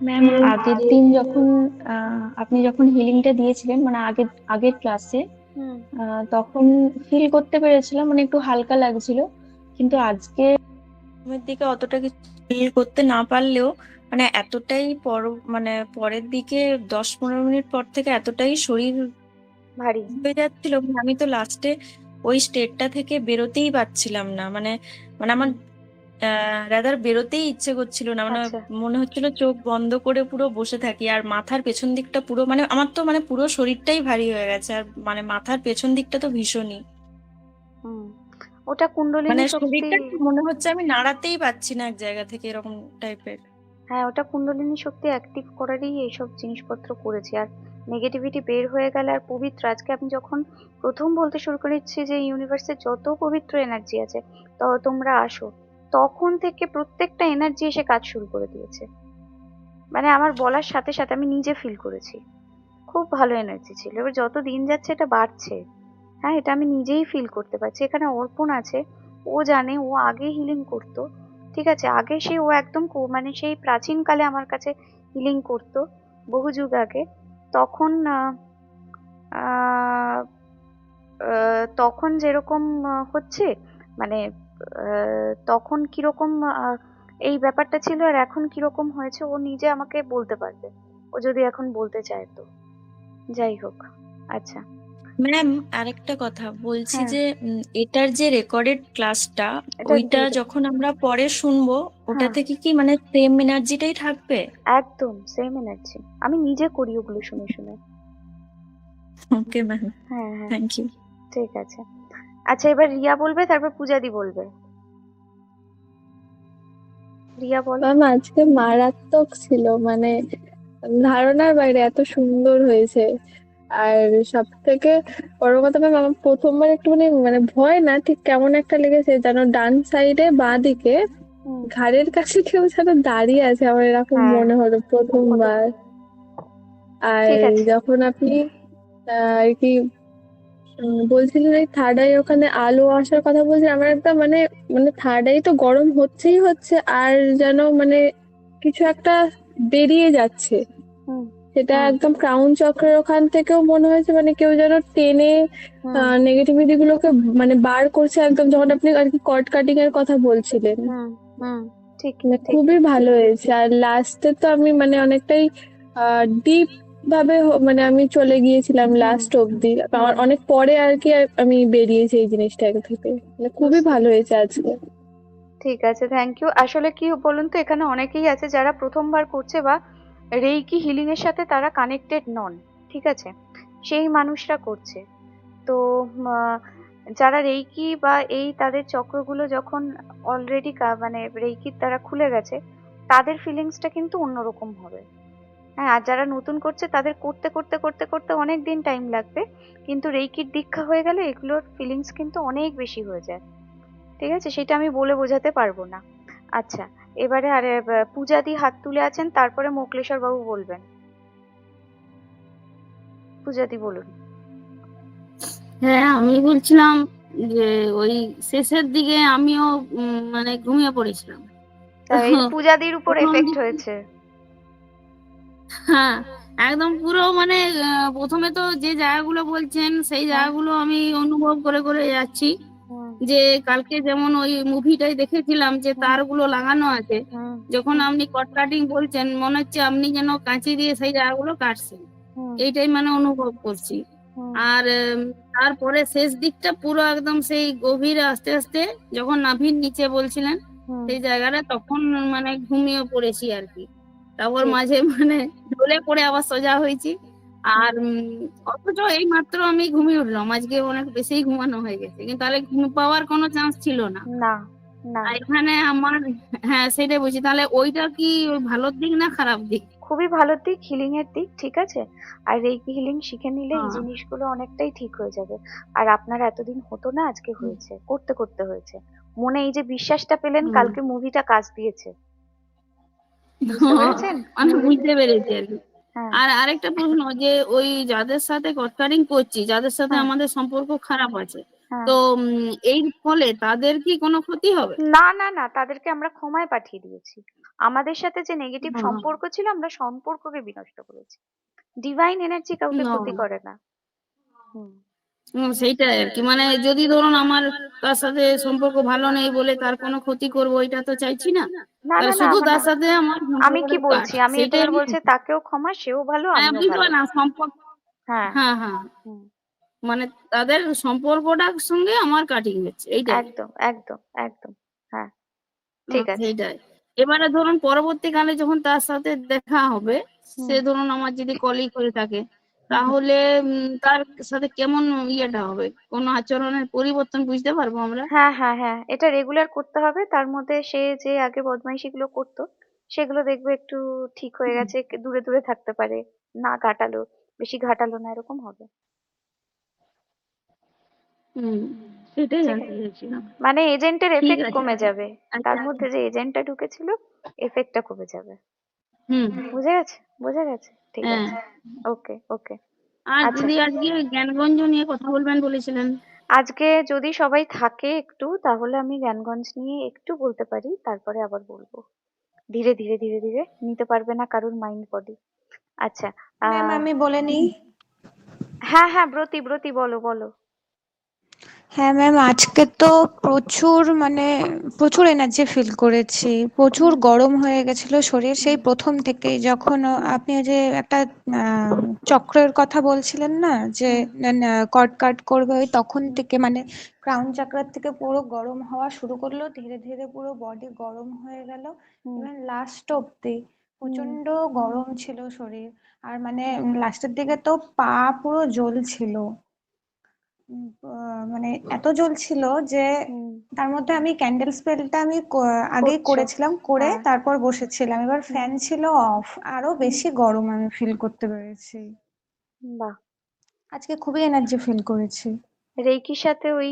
ম্যাম, আগের দিন যখন আপনি যখন হিলিংটা দিয়েছিলেন, মানে আগের আগের ক্লাসে, হুম তখন ফিল করতে পেরেছিলাম, মানে একটু হালকা লাগছিল। কিন্তু আজকে প্রথমের দিকে অতটা কিছু ফিল করতে না পারলেও মানে এতটাই মানে পরের দিকে 10-15 মিনিট পর থেকে এতটাই শরীর ভারী। হয়ে যাচ্ছিল, মানে আমি তো লাস্টে ওই স্টেটটা থেকে বেরোতেই পারছিলাম না। মানে মানে আমার রাদার বেরোতেই ইচ্ছে করছিল না, মানে আচ্ছা। মনে হচ্ছিল চোখ বন্ধ করে পুরো বসে থাকি। আর মাথার পেছন দিকটা পুরো, মানে আমার তো মানে পুরো শরীরটাই ভারী হয়ে গেছে, আর মানে মাথার পেছন দিকটা তো ভীষণই, হুম ওটা মানে কুণ্ডলিনী শক্তি। শরীরটা মনে হচ্ছে আমি নাড়াতেই পারছি না এক জায়গা থেকে, এরকম টাইপের। হ্যাঁ, ওটা কুণ্ডলিনী শক্তি অ্যাক্টিভ করারই এইসব জিনিসপত্র করেছি। আর নেগেটিভিটি বের হয়ে গেলে, আর পবিত্র, আজকে আমি যখন প্রথম বলতে শুরু করেছি যে ইউনিভার্সে যত পবিত্র এনার্জি আছে, তোমরা আসো, তখন থেকে প্রত্যেকটা এনার্জি এসে কাজ শুরু করে দিয়েছে। মানে আমার বলার সাথে সাথে আমি নিজে ফিল করেছি। খুব ভালো এনার্জি ছিল। এবার যত দিন যাচ্ছে এটা বাড়ছে। হ্যাঁ, এটা আমি নিজেই ফিল করতে পারছি। এখানে অর্পণ আছে, ও জানে, ও আগে হিলিং করতো। ঠিক আছে, আগে ও একদম মানে সেই প্রাচীন কালে আমার কাছে হিলিং করতো, বহু যুগ আগে। তখন আহ, তখন যেরকম হচ্ছে, মানে তখন কিরকম এই ব্যাপারটা ছিল, আর এখন কিরকম হয়েছে, ও নিজে আমাকে বলতে পারবে, ও যদি এখন বলতে চায় তো। যাই হোক। আচ্ছা। ম্যাম, আরেকটা কথা বলছি হ্যাঁ, যে এটার যে রেকর্ডেড ক্লাসটা, এটা ওইটা দিয়ে দেবো। যখন আমরা পরে শুনবো, ওটা হ্যাঁ, থেকে কি মানে সেম এনার্জিটাই থাকবে? একদম সেম এনার্জি। আমি নিজে করি ওগুলো শুনে শুনে। ওকে ম্যাম, হ্যাঁ হ্যাঁ, থ্যাংক ইউ। ঠিক আছে। আচ্ছা, এবার রিয়া বলবে, তারপর পূজাদি বলবে। রিয়া বলো। ম্যাম, আজকে মারাত্মক ছিল, মানে ধারণার বাইরে এত সুন্দর হয়েছে। আর সব থেকে বড় কথা ম্যাম, আমার প্রথমবার একটু মানে মানে ভয় না, ঠিক কেমন একটা লেগেছে যেন ডান সাইডে বাঁ দিকে হুম। ঘাড়ের কাছে কেউ যেন দাঁড়িয়ে আছে, আমার এরকম হ্যাঁ, মনে হলো হতে প্রথমবার। পারে। আর ঠিক আছে। যখন আপনি আর কি বলছিলেন এই থার্ড আই ওখানে আলো আসার কথা বলছিলেন, আমার একটা মানে মানে থার্ড আই তো গরম হচ্ছেই হচ্ছে, আর যেন মানে কিছু একটা বেরিয়ে যাচ্ছে। হুম সেটা হুম একদম ক্রাউন চক্রের ওখান থেকেও মনে হয়েছে, মানে কেউ যেন টেনে হুম নেগেটিভিটি গুলোকে মানে বার করছে একদম, যখন আপনি আর কি কর্ড কাটিং এর কথা বলছিলেন। হুম হুম ঠিক মানে ঠিক। খুবই ভালো হয়েছে। আর লাস্টে তো আমি মানে অনেকটাই ডিপ ভাবে মানে আমি চলে গিয়েছিলাম হুম লাস্ট অব্দি, হুম আমার অনেক পরে আর কি আমি বেরিয়েছি এই জিনিসটা থেকে। মানে খুবই বুঝতে ভালো হয়েছে আজকে। ঠিক আছে, থ্যাংক ইউ। আসলে কি বলুন তো, এখানে অনেকেই আছে যারা প্রথমবার করছে, বা রেইকি হিলিং এর সাথে তারা কানেক্টেড নন। ঠিক আছে, সেই মানুষরা করছে। তো যারা রেইকি বা এই তাদের চক্রগুলো যখন অলরেডি মানে রেইকির দ্বারা খুলে গেছে, তাদের ফিলিংসটা কিন্তু অন্যরকম হবে। হ্যাঁ, আর যারা নতুন করছে তাদের করতে করতে করতে করতে অনেক দিন টাইম লাগবে, কিন্তু রেইকির দীক্ষা হয়ে গেলে এগুলোর ফিলিংস কিন্তু অনেক বেশি হয়ে যায়। ঠিক আছে, সেটা আমি বলে বোঝাতে পারবো না। আচ্ছা, এবারে আরে পূজাদি হাত তুলে আছেন, তারপরে মোকলেশ্বর বাবু বলবেন। পূজাদি বলুন। হ্যাঁ, আমি বলছিলাম যে ওই শেষের দিকে আমিও মানে ঘুমিয়ে পড়েছিলাম। তো তাই পূজাদির উপর প্রথম এফেক্ট দিকে হয়েছে। হ্যাঁ, একদম পুরো মানে প্রথমে তো যে জায়গাগুলো বলছেন সেই হ্যাঁ। জায়গাগুলো আমি অনুভব করে করে যাচ্ছি। হুম যে কালকে যেমন ওই মুভিটাই দেখেছিলাম যে হুম তারগুলো লাগানো আছে, হুম যখন হুম আপনি কট কাটিং বলছেন মনে হচ্ছে আপনি যেন কাঁচি দিয়ে সেই জায়গাগুলো কাটছেন, হুম এইটাই মানে অনুভব করছি। হুম আর তারপরে শেষ দিকটা পুরো একদম সেই গভীর আস্তে আস্তে যখন নাভির নিচে বলছিলেন হুম সেই জায়গাটা, তখন মানে ঘুমিয়ে পড়েছি আর কি। তারপর ঠিক। মাঝে মানে ঢলে পড়ে আবার সোজা হয়েছি। আর হুম অথচ এই মাত্র আমি ঘুমিয়ে উঠলাম, আজকে অনেক বেশি ঘুমানো হয়ে গেছে, কিন্তু তাহলে ঘুম পাওয়ার কোনো চান্স ছিল না। না না, আর এখানে আমার, হ্যাঁ সেটাই বলছি, তাহলে ওইটা কি ওই ভালোর দিক না খারাপ দিক? খুবই ভালো দিক, হিলিং এর দিক, ঠিক আছে। আর রেইকি হিলিং শিখে নিলে এই হ্যাঁ। জিনিসগুলো অনেকটাই ঠিক হয়ে যাবে। আর আপনার এতদিন হতো না, আজকে হুম, হয়েছে, করতে করতে হয়েছে। মনে এই যে বিশ্বাসটা পেলেন, হুম। কালকে মুভিটা কাজ দিয়েছে। বুঝতে পেরেছেন? মানে বুঝতে পেরেছি আর কি। হ্যাঁ আর আরেকটা প্রশ্ন, যে ওই যাদের সাথে কটকারিং করছি, যাদের সাথে হ্যাঁ আমাদের সম্পর্ক খারাপ আছে, হ্যাঁ। তো এই ফলে তাদের কি কোনো ক্ষতি হবে? না না না, তাদেরকে আমরা ক্ষমায় পাঠিয়ে দিয়েছি। আমাদের সাথে যে নেগেটিভ হুম, সম্পর্ক ছিল, আমরা সম্পর্ককে বিনষ্ট করেছি। ডিভাইন এনার্জি কাউকে ক্ষতি হুম, করে না। হুম। সেইটাই আর কি, মানে যদি ধরুন আমার তার সাথে সম্পর্ক ভালো নেই বলে তার কোনো ক্ষতি করবো, এটা তো চাইছি না। না তাহলে না না, শুধু আমার তার না। সাথে আমার আমি কি সম্পর্কটা কাট, বলছি, আমি সেইটাই এবার আমি বলছি তাকেও ক্ষমা, সেও ভালো, হ্যাঁ আমিও বুঝতে ভালো। পারি না সম্পর্ক। হ্যাঁ। হ্যাঁ, হ্যাঁ, হুম। মানে তাদের সম্পর্কটার সঙ্গে আমার কাটিং হচ্ছে, এইটাই। একদম একদম একদম। হ্যাঁ, ঠিক আছে। সেইটাই। এবারে ধরুন পরবর্তীকালে যখন তার সাথে দেখা হবে, হুম সে ধরুন আমার যদি কলিগ হয়ে থাকে, হুম। তাহলে তার সাথে কেমন ইয়েটা হবে, কোনো আচরণের পরিবর্তন বুঝতে পারবো আমরা? হ্যাঁ হ্যাঁ হ্যাঁ, এটা রেগুলার করতে হবে। তার মধ্যে সে যে আগে বদমাইশি গুলো করতো, সেগুলো দেখবে একটু ঠিক হয়ে হুম, গেছে, দূরে দূরে থাকতে পারে, না ঘাটালো, বেশি ঘাটালো না, এরকম হবে। হুম, সেটাই ঠিক জানতে আছে, চাইছিলাম। মানে এজেন্টের ঠিক এফেক্ট আছে। কমে যাবে। তার আচ্ছা। মধ্যে যে এজেন্টটা ঢুকেছিল, এফেক্টটা কমে যাবে। হুম। বুঝে গেছে, বোঝা গেছে, ঠিক হ্যাঁ। আছে। ওকে ওকে। আর আচ্ছা, দিদি আজকে জ্ঞানগঞ্জ নিয়ে কথা বলবেন বলেছিলেন। আজকে যদি সবাই থাকে একটু, তাহলে আমি জ্ঞানগঞ্জ নিয়ে একটু বলতে পারি, তারপরে আবার বলবো। ধীরে ধীরে ধীরে ধীরে, নিতে পারবে না কারোর মাইন্ড বডি। আচ্ছা। ম্যাম আহ আমি বলে নিই। হ্যাঁ হ্যাঁ, ব্রতী ব্রতী, বলো বলো। হ্যাঁ ম্যাম, আজকে তো প্রচুর মানে প্রচুর এনার্জি ফিল করেছি, প্রচুর হুম গরম হয়ে গেছিল শরীর সেই হুম প্রথম থেকেই, যখন হুম আপনি ওই যে একটা চক্রের কথা বলছিলেন না, যে হুম কট কাট করবে, ওই তখন হুম থেকে মানে ক্রাউন চাকরার থেকে পুরো গরম হওয়া শুরু করলো, ধীরে ধীরে পুরো বডি গরম হয়ে গেল, হুম ইভেন লাস্ট অব্দি হুম প্রচন্ড গরম ছিল শরীর। আর মানে লাস্টের দিকে তো পা পুরো জ্বলছিল, মানে এত জ্বলছিল যে হুম। তার মধ্যে আমি ক্যান্ডেল স্পেলটা আমি আগেই করছো। করেছিলাম, করে হ্যাঁ। তারপর বসেছিলাম, এবার হুম ফ্যান ছিল অফ, আরো হুম। বেশি গরম আমি ফিল করতে পেরেছি। বাহ। আজকে খুবই এনার্জি ফিল করেছি। রেইকির সাথে ওই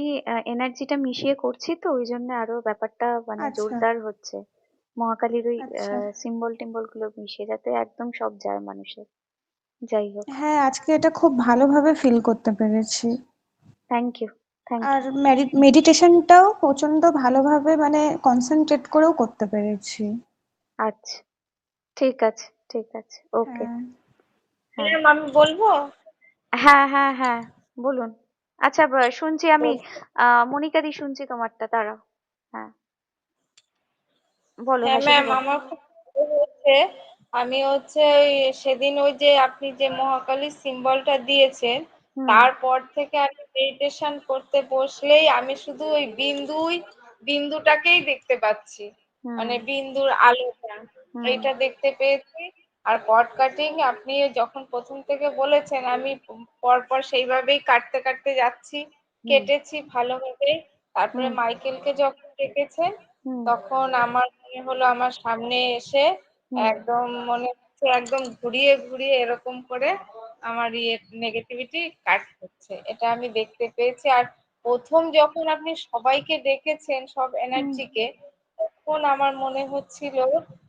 এনার্জিটা মিশিয়ে করছি, তো ওই জন্য আরো ব্যাপারটা মানে আচ্ছা জোরদার হচ্ছে। মহাকালীর ওই আচ্ছা। সিম্বল টিম্বল গুলো মিশিয়ে, যাতে একদম সব যায় মানুষের। যাই হোক। হ্যাঁ, আজকে এটা খুব ভালোভাবে ফিল করতে পেরেছি। থ্যাংক ইউ, থ্যাংক আর ইউ। মেডিটেশনটাও প্রচন্ড ভালোভাবে মানে কনসেন্ট্রেট করেও করতে পেরেছি। আচ্ছা, ঠিক আছে ঠিক আছে, ওকে। হ্যাঁ। হ্যাঁ ম্যাম আমি বলবো? হ্যাঁ হ্যাঁ হ্যাঁ, বলুন। আচ্ছা, শুনছি আমি। মনিকা দি, শুনছি তোমারটা, দাঁড়াও। হ্যাঁ, বলো, হ্যাঁ হাসিদি ম্যাম, বলো। আমার খুব ভালো হচ্ছে। আমি হচ্ছে ওই সেদিন ওই যে আপনি যে মহাকালীর সিম্বলটা দিয়েছেন, হুম তারপর থেকে আমি মেডিটেশন করতে বসলেই আমি শুধু ওই বিন্দুটাকেই দেখতে পাচ্ছি, হুম মানে বিন্দুর আলোটা, হুম এইটা দেখতে পেয়েছি। আর কট কাটিং আপনি যখন প্রথম থেকে বলেছেন, আমি পরপর সেইভাবেই কাটতে কাটতে যাচ্ছি, হুম কেটেছি ভালোভাবে। তারপরে হুম মাইকেলকে যখন ডেকেছেন, হুম তখন আমার মনে হলো আমার সামনে এসে হুম একদম মনে হচ্ছে একদম ঘুরিয়ে ঘুরিয়ে এরকম করে আমার নেগেটিভিটি কাট করছে, এটা আমি দেখতে পেয়েছি। আর প্রথম যখন আপনি সবাইকে ডেকেছেন, সব হুম এনার্জিকে, তখন আমার মনে হচ্ছিল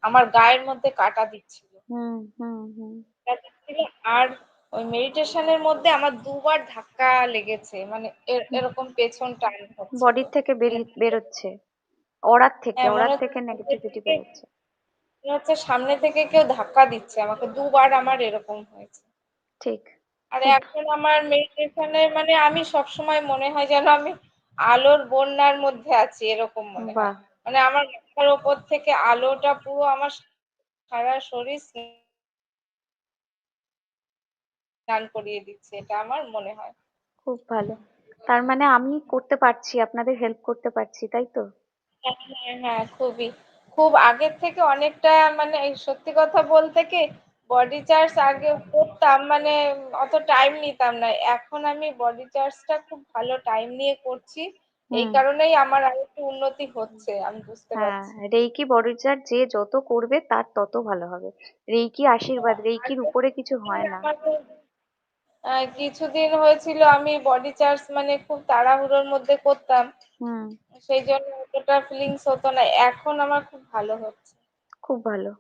আমার গায়ের মধ্যে কাটা দিচ্ছিল, হুম হুম হুম কাটা দিচ্ছিল। আর ওই মেডিটেশনের মধ্যে আমার 2বার ধাক্কা লেগেছে, মানে এরকম পেছন টান হচ্ছিল। বডির থেকে মানে বেরোচ্ছে, অরার থেকে হ্যাঁ, মনে অরার হচ্ছে থেকে সামনে নেগেটিভিটি থেকে বেরোচ্ছে। মনে হচ্ছে সামনে থেকে কেউ ধাক্কা দিচ্ছে আমাকে, 2বার আমার এরকম হয়েছে। ঠিক। আর খুব এখন আমার মেডিটেশনে মানে আমি সবসময় মনে হয় যেন আমি আলোর বন্যার মধ্যে আছি, এরকম মনে হয়। বাহ, মানে আমার মাথার ওপর থেকে আলোটা পুরো আমার সারা শরীর স্নান করিয়ে দিচ্ছে, এটা আমার মনে হয়। খুব ভালো। তার মানে আমি করতে পারছি, আপনাদের হেল্প করতে পারছি, তাই তো? হ্যাঁ, হ্যাঁ, হ্যাঁ, খুব আগের থেকে অনেকটা, মানে এই সত্যি কথা বলতে কি, বডি চার্জ আগে করতাম, মানে অত টাইম নিতাম না। এখন আমি বডি চার্জটা খুব ভালো টাইম নিয়ে করছি। এই হুম। কারণেই আমার আর একটু উন্নতি হচ্ছে, আমি বুঝতে হ্যাঁ, পারছি। রেইকি বডিচার্জ যে যত করবে তার তত ভালো হবে। রেইকি আশীর্বাদ, রেইকির আগে উপরে কিছু হয় না। আমাদের কিছুদিন হয়েছিল আমি বডি চার্জ মানে খুব তাড়াহুড়োর মধ্যে করতাম, হুম। সেই জন্য অতটা ফিলিংস হতো না। এখন আমার খুব ভালো হচ্ছে। খুব ভালো।